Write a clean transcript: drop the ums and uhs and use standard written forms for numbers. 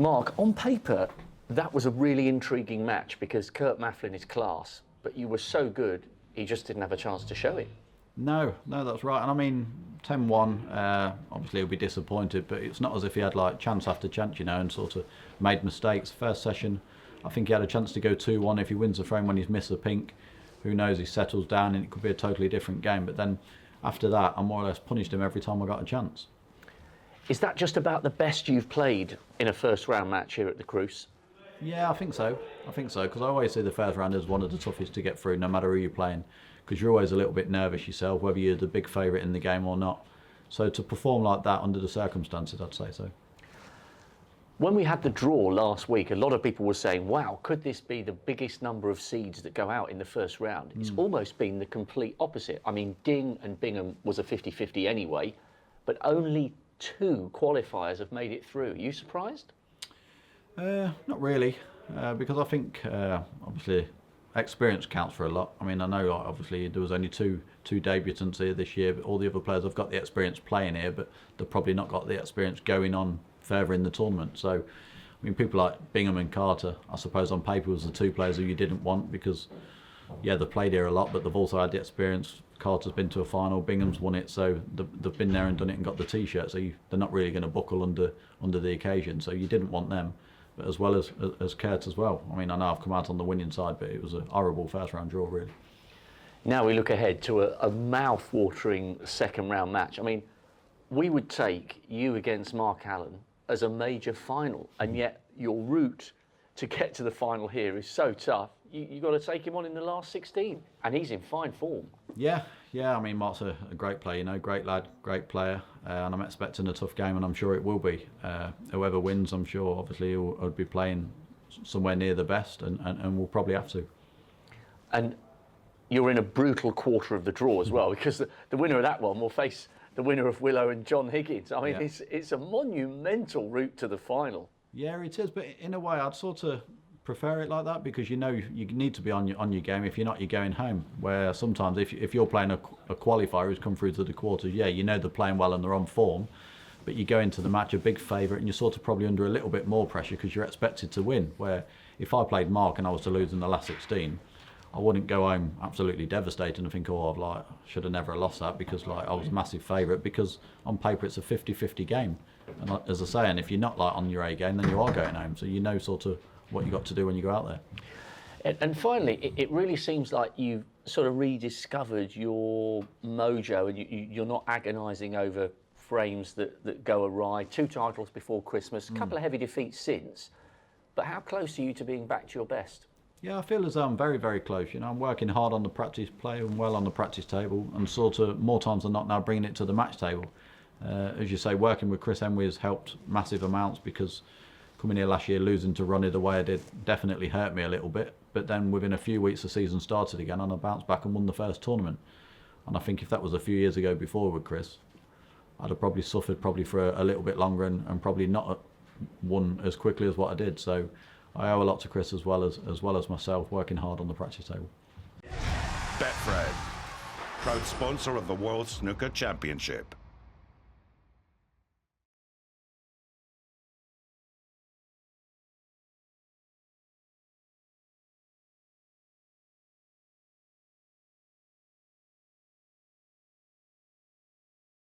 Mark, on paper, that was a really intriguing match because Kurt Maflin is class, but you were so good, he just didn't have a chance to show it. No, that's right. And I mean, 10-1, obviously he'll be disappointed, but it's not as if he had like chance after chance, you know, and sort of made mistakes. First session, I think he had a chance to go 2-1. If he wins the frame when he's missed the pink, who knows, he settles down and it could be a totally different game. But then after that, I more or less punished him every time I got a chance. Is that just about the best you've played in a first round match here at the Cruce? Yeah, I think so. Because I always see the first round as one of the toughest to get through, no matter who you're playing, because you're always a little bit nervous yourself, whether you're the big favourite in the game or not. So to perform like that under the circumstances, I'd say so. When we had the draw last week, a lot of people were saying, wow, could this be the biggest number of seeds that go out in the first round? It's almost been the complete opposite. I mean, Ding and Bingham was a 50-50 anyway, but only 2 qualifiers have made it through. Are you surprised? Not really, because I think obviously experience counts for a lot. I mean, I know like, obviously there was only two debutants here this year, but all the other players have got the experience playing here, but they've probably not got the experience going on further in the tournament. So, I mean, people like Bingham and Carter, I suppose on paper was the 2 players who you didn't want because, yeah, they've played here a lot, but they've also had the experience. Carter's been to a final, Bingham's won it, so they've been there and done it and got the T-shirt, so they're not really going to buckle under the occasion, so you didn't want them. But as well as Kurt as well. I mean, I know I've come out on the winning side, but it was a horrible first round draw, really. Now we look ahead to a mouth-watering second round match. I mean, we would take you against Mark Allen as a major final, and yet your route to get to the final here is so tough. You've got to take him on in the last 16, and he's in fine form. Yeah. I mean, Mark's a great player, you know, great lad, great player, and I'm expecting a tough game, and I'm sure it will be. Whoever wins, I'm sure, obviously, will be playing somewhere near the best, and we'll probably have to. And you're in a brutal quarter of the draw as well, because the winner of that one will face the winner of Willow and John Higgins. I mean, it's a monumental route to the final. Yeah, it is, but in a way, I'd sort of prefer it like that because you know you need to be on your game. If you're not, you're going home. Where sometimes if you're playing a qualifier who's come through to the quarters, yeah, you know they're playing well and they're on form, but you go into the match a big favourite and you're sort of probably under a little bit more pressure because you're expected to win. Where if I played Mark and I was to lose in the last 16, I wouldn't go home absolutely devastated and think, oh, I should have never lost that because like I was a massive favourite, because on paper it's a 50-50 game. And as I say, and if you're not like on your A game, then you are going home. So you know sort of what you got to do when you go out there. And finally, it really seems like you've sort of rediscovered your mojo, and you're not agonising over frames that go awry. 2 titles before Christmas, a couple of heavy defeats since. But how close are you to being back to your best? Yeah, I feel as though I'm very, very close. You know, I'm working hard on the practice, playing well on the practice table, and sort of more times than not now bringing it to the match table. As you say, working with Chris Henry has helped massive amounts because coming here last year, losing to Ronnie the way I did definitely hurt me a little bit. But then within a few weeks, the season started again and I bounced back and won the first tournament. And I think if that was a few years ago before with Chris, I'd have probably suffered for a little bit longer and probably not won as quickly as what I did. So I owe a lot to Chris as well as myself, working hard on the practice table. Betfred, proud sponsor of the World Snooker Championship.